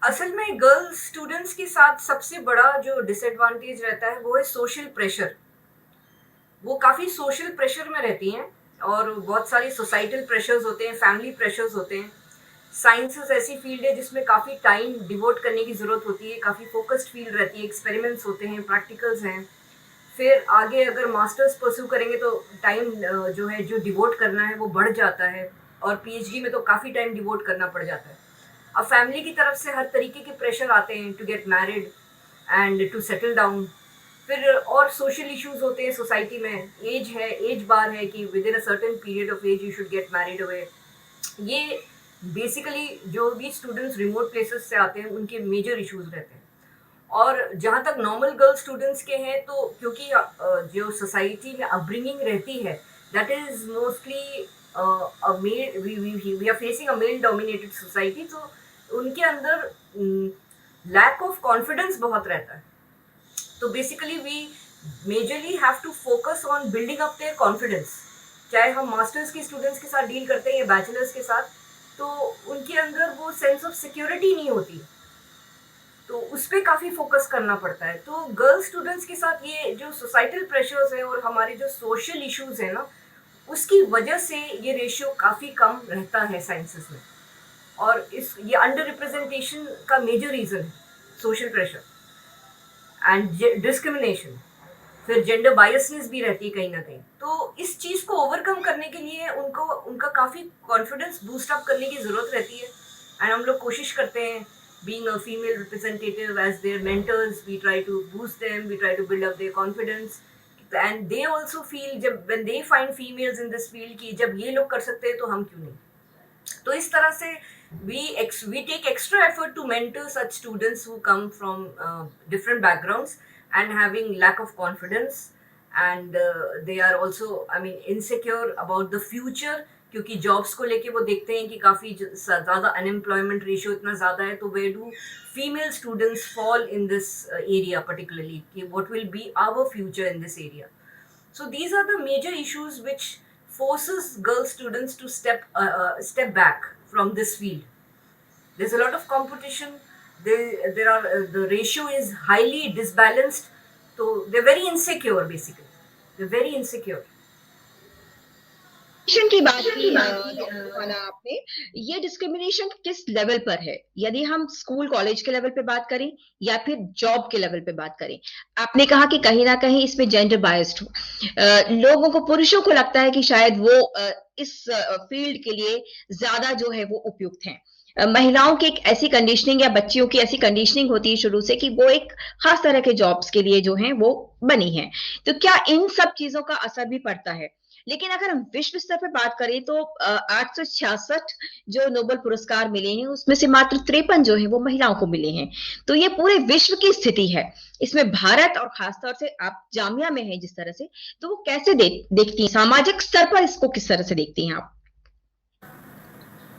असल में girls students के साथ सबसे बड़ा जो डिसएडवांटेज रहता है वो है सोशल प्रेशर। वो काफ़ी सोशल प्रेशर में रहती हैं और बहुत सारी सोसाइटल प्रेशर्स होते हैं, फैमिली प्रेशर्स होते हैं। साइंसेस ऐसी फील्ड है जिसमें काफ़ी टाइम डिवोट करने की ज़रूरत होती है, काफ़ी फोकस्ड फील्ड रहती है, एक्सपेरिमेंट्स होते हैं, प्रैक्टिकल्स हैं। फिर आगे अगर मास्टर्स परस्यू करेंगे तो टाइम जो है जो डिवोट करना है वो बढ़ जाता है और पीएचडी में तो काफ़ी टाइम डिवोट करना पड़ जाता है। अब फैमिली की तरफ से हर तरीके के प्रेशर आते हैं to get married and to settle down. फिर और सोशल इश्यूज होते हैं सोसाइटी में, एज है, एज बार है कि within a certain period of age you should get married away. ये बेसिकली जो भी स्टूडेंट्स रिमोट प्लेसेस से आते हैं उनके मेजर इश्यूज रहते हैं। और जहाँ तक नॉर्मल गर्ल स्टूडेंट्स के हैं तो क्योंकि जो सोसाइटी में अपब्रिंगिंग रहती है that is mostly we are facing a male dominated society, तो उनके अंदर लैक ऑफ कॉन्फिडेंस बहुत रहता है। तो basically we majorly have to focus on building up their confidence. चाहे हम मास्टर्स के स्टूडेंट्स के साथ डील करते हैं या बैचलर्स के साथ, तो उनके अंदर वो सेंस ऑफ सिक्योरिटी नहीं होती, तो उस पर काफ़ी फोकस करना पड़ता है। तो गर्ल स्टूडेंट्स के साथ ये जो सोसाइटल प्रेशर्स हैं और हमारे जो सोशल इश्यूज हैं ना, उसकी वजह से ये रेशियो काफ़ी कम रहता है साइंसेस में। और इस ये अंडर रिप्रेजेंटेशन का मेजर रीज़न है सोशल प्रेशर एंड डिस्क्रिमिनेशन। फिर जेंडर बायसनेस भी रहती है कहीं ना कहीं। तो इस चीज़ को ओवरकम करने के लिए उनको उनका काफ़ी कॉन्फिडेंस बूस्ट अप करने की ज़रूरत रहती है। एंड हम लोग कोशिश करते हैं, being a female representative as their mentors, we try to boost them, we try to build up their confidence, and they also feel जब when they find females in this field कि जब ये लोग कर सकते हैं तो हम क्यों नहीं। तो इस तरह से we take extra effort to mentor such students who come from different backgrounds and having lack of confidence, and they are also, I mean, insecure about the future, क्योंकि जॉब्स को लेके वो देखते हैं कि काफ़ी ज़्यादा अनएम्प्लॉयमेंट रेशियो इतना ज़्यादा है, तो we do female students fall in this area particularly कि what will be our future in this area. So these are the major issues which forces girl students to step back from this field. There's a lot of competition. There are the ratio is highly disbalanced. So they're very insecure basically. They're very insecure. Discrimination की बात की doctor खाना आपने, ये discrimination किस level पर है? यदि हम स्कूल कॉलेज के लेवल पे बात करें या फिर जॉब के लेवल पे बात करें, आपने कहा कि कहीं ना कहीं इसमें जेंडर बायस्ड हो। लोगों को, पुरुषों को लगता है कि शायद वो इस फील्ड के लिए ज्यादा जो है वो उपयुक्त हैं। महिलाओं की एक ऐसी कंडीशनिंग या बच्चियों की ऐसी कंडीशनिंग होती है शुरू से कि वो एक खास तरह के जॉब्स के लिए जो है वो बनी है। तो क्या इन सब चीजों का असर भी पड़ता है? लेकिन अगर हम विश्व स्तर पर बात करें तो 866 जो नोबेल पुरस्कार मिले हैं उसमें से मात्र 53 जो है वो महिलाओं को मिले हैं। तो ये पूरे विश्व की स्थिति है। इसमें भारत और खासतौर से आप जामिया में हैं जिस तरह से, तो वो कैसे देखती हैं सामाजिक स्तर पर, इसको किस तरह से देखती हैं आप?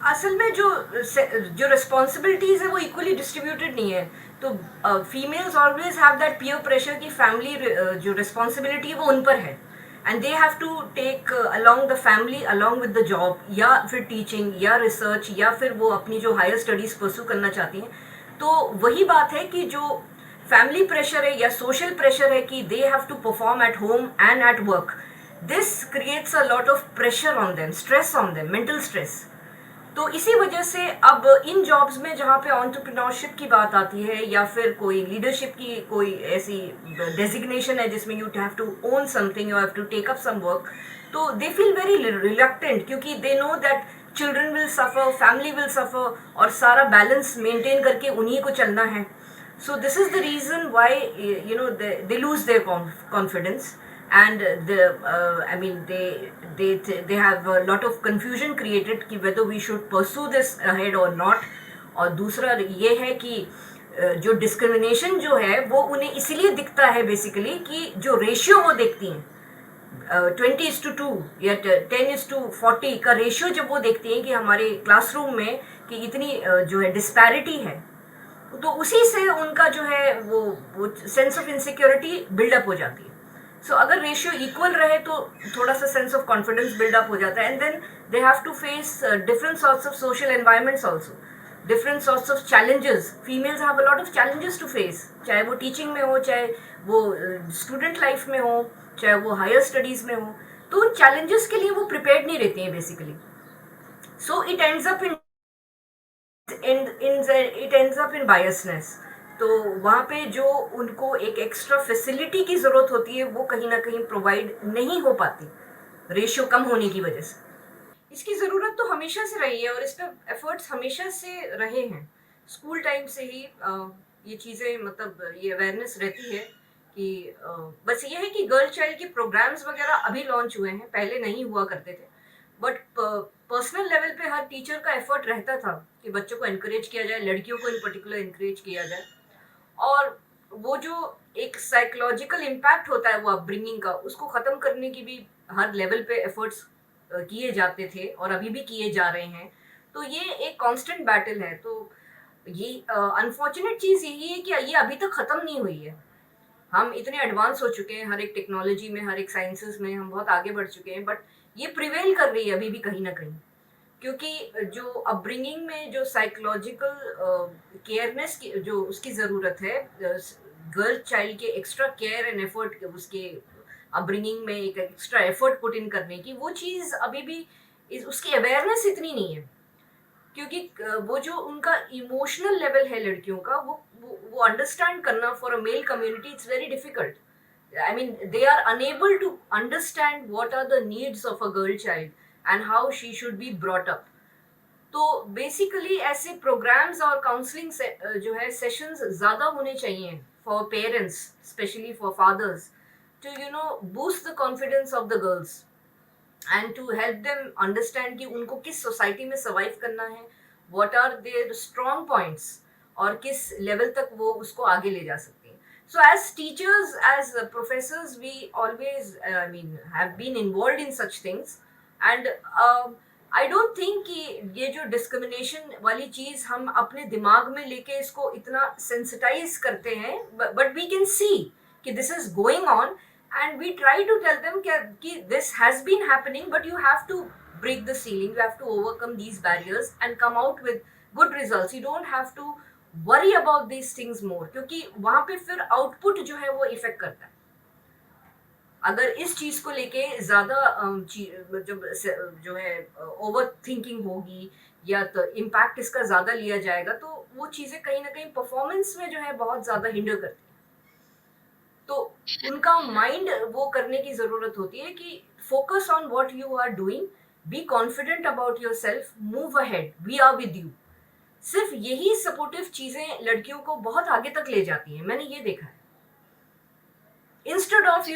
असल में जो रिस्पॉन्सिबिलिटीज है वो इक्वली डिस्ट्रीब्यूटेड नहीं है। तो females always have that peer pressure कि फैमिली जो रिस्पॉन्सिबिलिटी है वो उन पर है, and they have to take along the family along with the job, या फिर टीचिंग या रिसर्च, या फिर वो अपनी जो हायर स्टडीज परस्यू करना चाहती हैं। तो वही बात है कि जो फैमिली प्रेशर है या सोशल प्रेशर है कि they have to perform at home and at work, this creates a lot of pressure on them, stress on them, mental stress. तो इसी वजह से अब इन जॉब्स में जहाँ पे एंटरप्रेन्योरशिप की बात आती है या फिर कोई लीडरशिप की कोई ऐसी डेजिग्नेशन है जिसमें you have to own something, you have to take up some work, तो दे फील वेरी रिलक्टेंट क्योंकि they know that children will suffer, family will suffer, और सारा बैलेंस मेंटेन करके उन्हीं को चलना है। So this is the reason why they lose their confidence, and I mean they have a lot of confusion created कि whether we should pursue this ahead or not। और दूसरा ये है कि जो डिस्क्रिमिनेशन जो है वो उन्हें इसलिए दिखता है बेसिकली कि जो रेशियो वो देखती हैं 20:2 या 10:40 का रेशियो, जब वो देखती हैं कि हमारे क्लासरूम में कि इतनी जो है डिस्पैरिटी है, तो उसी से उनका जो है वो सेंस ऑफ इनसिक्योरिटी बिल्डअप हो जाती है। सो अगर रेशियो इक्वल रहे तो थोड़ा सा सेंस ऑफ कॉन्फिडेंस बिल्डअप हो जाता है, and then they have to face different sorts of social environments also. different sorts of challenges. Females have a lot of challenges to face, चाहे वो टीचिंग में हो, चाहे वो स्टूडेंट लाइफ में हो, चाहे वो हायर स्टडीज में हो, तो उन चैलेंजेस के लिए वो प्रिपेयर्ड नहीं रहती हैं basically. So it ends up in biasness. तो वहाँ पे जो उनको एक एक्स्ट्रा फैसिलिटी की ज़रूरत होती है वो कहीं ना कहीं प्रोवाइड नहीं हो पाती, रेशियो कम होने की वजह से. इसकी ज़रूरत तो हमेशा से रही है और इस पर एफर्ट्स हमेशा से रहे हैं. स्कूल टाइम से ही ये चीज़ें, मतलब ये अवेयरनेस रहती है कि बस ये है कि गर्ल चाइल्ड के प्रोग्राम्स वगैरह अभी लॉन्च हुए हैं, पहले नहीं हुआ करते थे. बट पर्सनल लेवल पे हर टीचर का एफर्ट रहता था कि बच्चों को एनकरेज किया जाए, लड़कियों को इन पर्टिकुलर एनकरेज किया जाए. और वो जो एक साइकोलॉजिकल इम्पैक्ट होता है वो अपब्रिंगिंग का, उसको ख़त्म करने की भी हर लेवल पे एफर्ट्स किए जाते थे और अभी भी किए जा रहे हैं. तो ये एक कांस्टेंट बैटल है. तो ये अनफॉर्चुनेट चीज़ यही है कि ये अभी तक ख़त्म नहीं हुई है. हम इतने एडवांस हो चुके हैं हर एक टेक्नोलॉजी में, हर एक साइंसेस में हम बहुत आगे बढ़ चुके हैं, बट ये प्रिवेल कर रही है अभी भी कहीं ना कहीं. क्योंकि जो अपब्रिंगिंग में जो साइकोलॉजिकल केयरनेस की जो उसकी ज़रूरत है, गर्ल चाइल्ड के एक्स्ट्रा केयर एंड एफर्ट, उसके अपब्रिंगिंग में एक एक्स्ट्रा एफर्ट पुट इन करने की, वो चीज़ अभी भी उसकी अवेयरनेस इतनी नहीं है. क्योंकि वो जो उनका इमोशनल लेवल है लड़कियों का, वो अंडरस्टैंड करना for a male community it's very difficult. I mean, they are unable to understand what are the needs of a girl child and how she should be brought up. तो basically ऐसे programmes और counselling जो है sessions ज़्यादा होने चाहिए for parents, specially for fathers, to boost the confidence of the girls and to help them understand कि उनको किस सोसाइटी में सर्वाइव करना है, what are their strong points, और किस लेवल तक वो उसको आगे ले जा सकती हैं. So as teachers, as professors, we always, have been involved in such things. And I don't think कि ये जो discrimination वाली चीज़ हम अपने दिमाग में लेके इसको इतना sensitize करते हैं, but we can see कि this is going on and we try to tell them कि this has been happening, but you have to break the ceiling, you have to overcome these barriers and come out with good results. You don't have to worry about these things more, क्योंकि वहां पे फिर output जो है वो effect करता है. अगर इस चीज को लेके ज्यादा जो है ओवर थिंकिंग होगी या तो इम्पैक्ट इसका ज्यादा लिया जाएगा, तो वो चीजें कहीं ना कहीं परफॉर्मेंस में जो है बहुत ज्यादा हिंडर करती है. तो उनका माइंड वो करने की जरूरत होती है कि focus on what you are doing, be confident about yourself, move ahead, we are with you. सिर्फ यही सपोर्टिव चीजें लड़कियों को बहुत आगे तक ले जाती हैं, मैंने ये देखा है. Instead of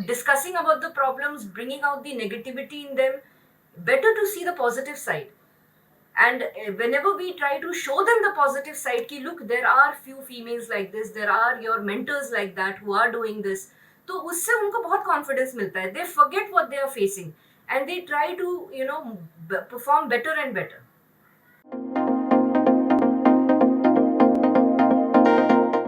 discussing about the problems, bringing out the negativity in them, better to see the positive side. And whenever we try to show them the positive side, ki look, there are few females like this, there are your mentors like that who are doing this, तो उससे उनको बहुत confidence मिलता है. They forget what they are facing and they try to perform better and better.